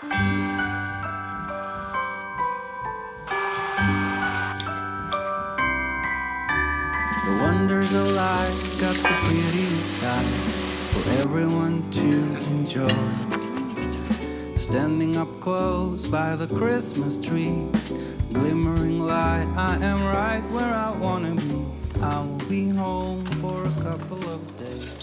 The wonders of life got the pretty side for everyone to enjoy. Standing up close by the Christmas tree, glimmering light, I am right where I wanna be. I will be home for a couple of days.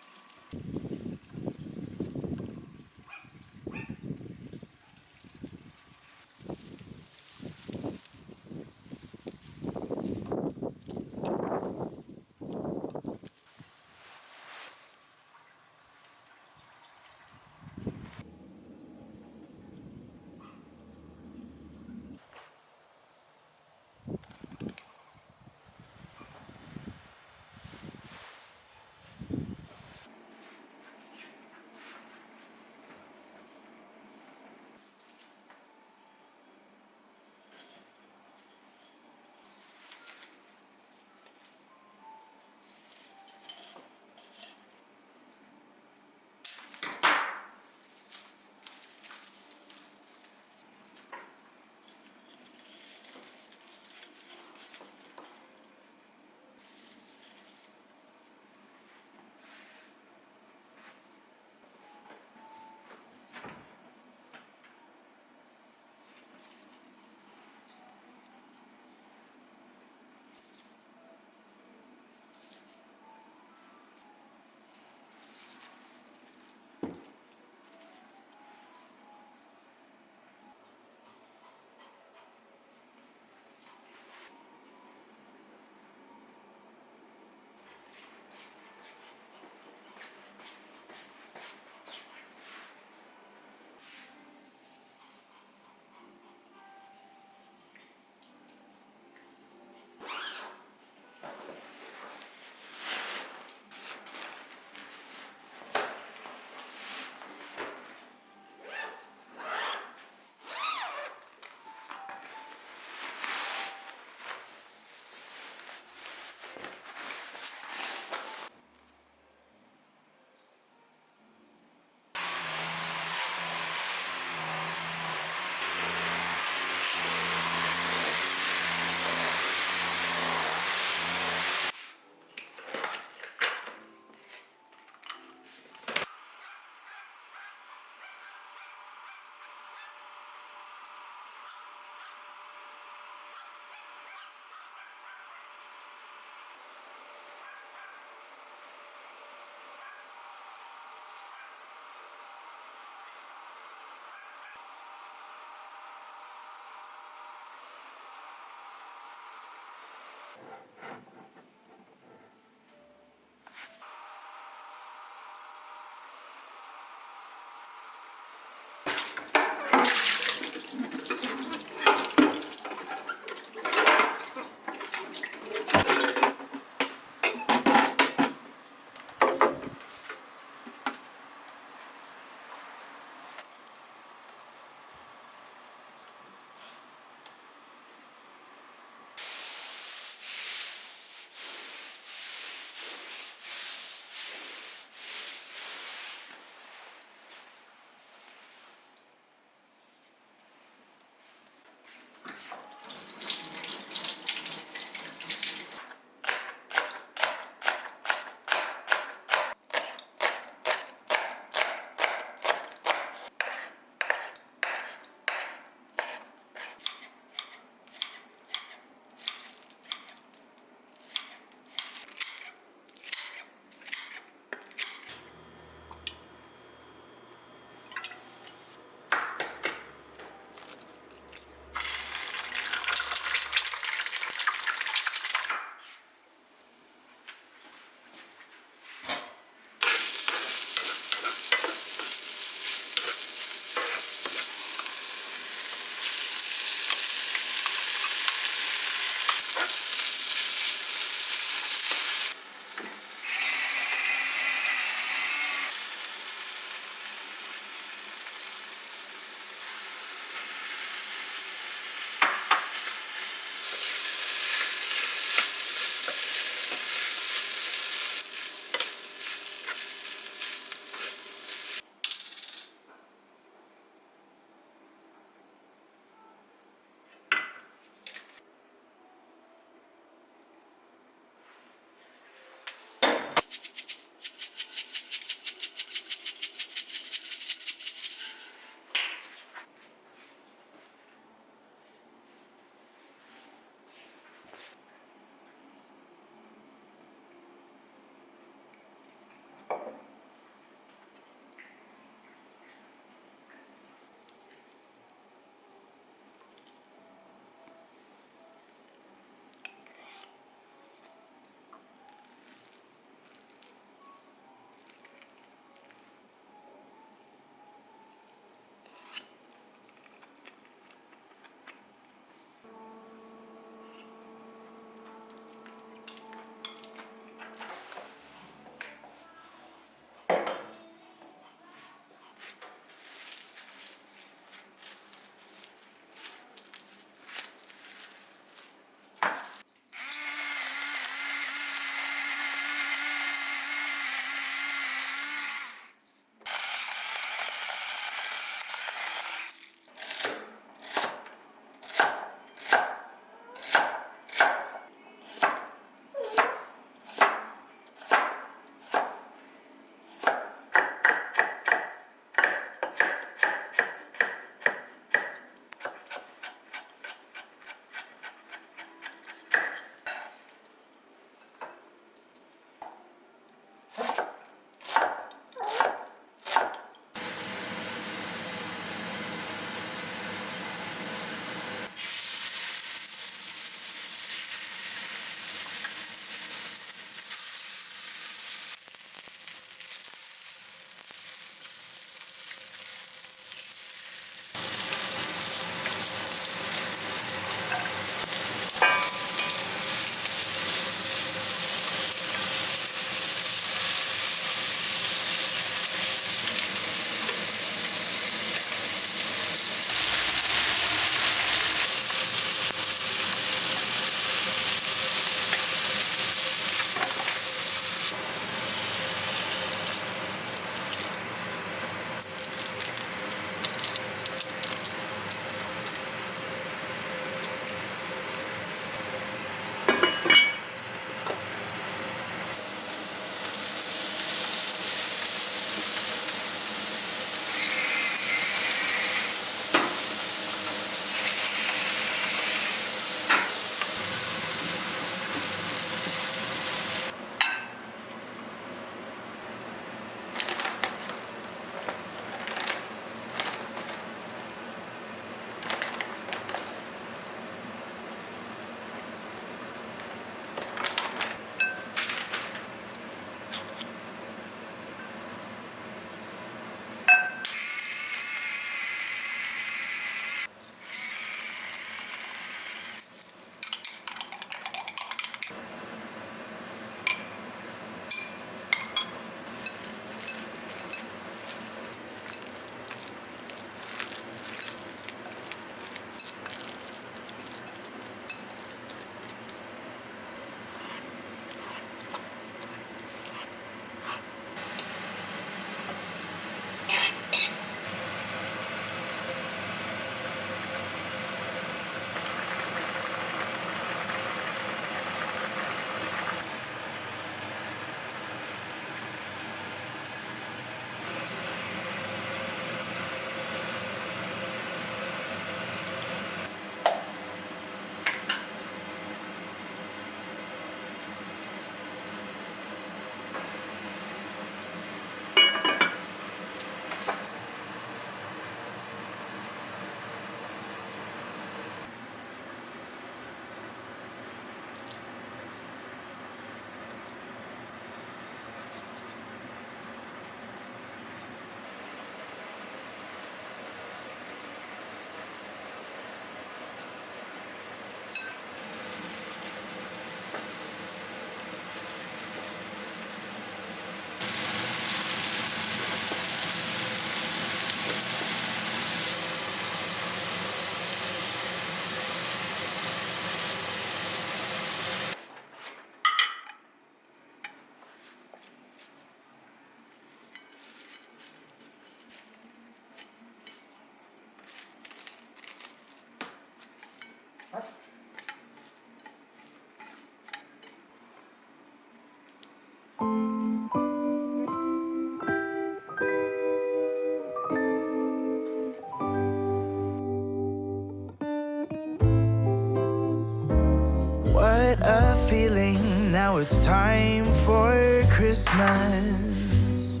it's time for Christmas.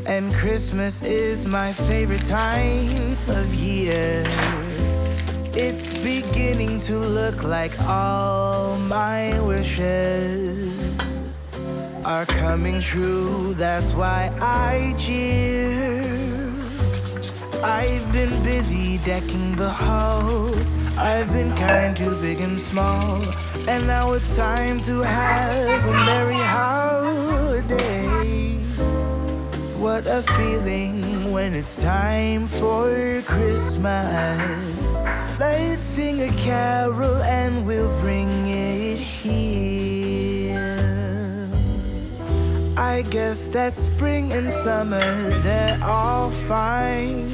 And Christmas is my favorite time of year. It's beginning to look like all my wishes are coming true. That's why I cheer. I've been busy decking the halls. I've been kind to big and small. And now it's time to have a merry holiday. What a feeling when it's time for Christmas. Let's sing a carol and we'll bring it here. I guess that spring and summer, they're all fine.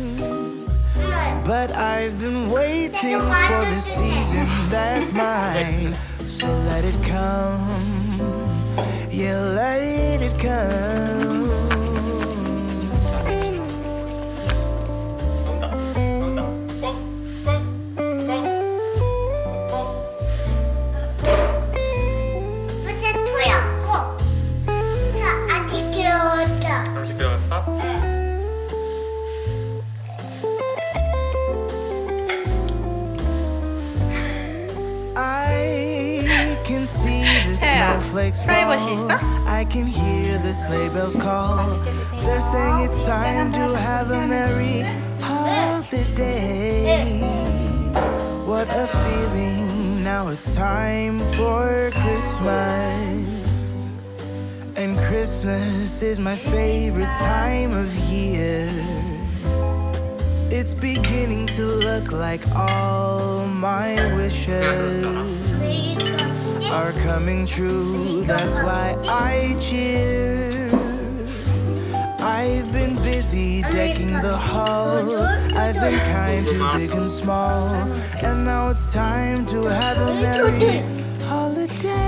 But I've been waiting for the season that's mine. So let it come, yeah, let it come. 아직 배웠어? I can see the 혜야, snowflakes 프라이버시 fall. 있어? I can hear the sleigh bells call. They're saying it's time to have a merry holiday. What a feeling, now it's time for Christmas. And Christmas is my favorite time of year. It's beginning to look like all my wishes are coming true. That's why I cheer. I've been busy decking the halls. I've been kind to big and small. And now it's time to have a merry holiday.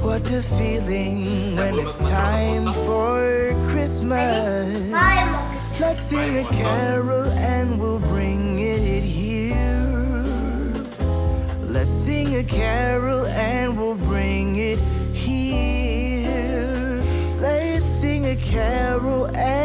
What a feeling when it's time for Christmas. Let's sing a carol and we'll bring it here. Let's sing a carol and we'll bring it here. Let's sing a carol and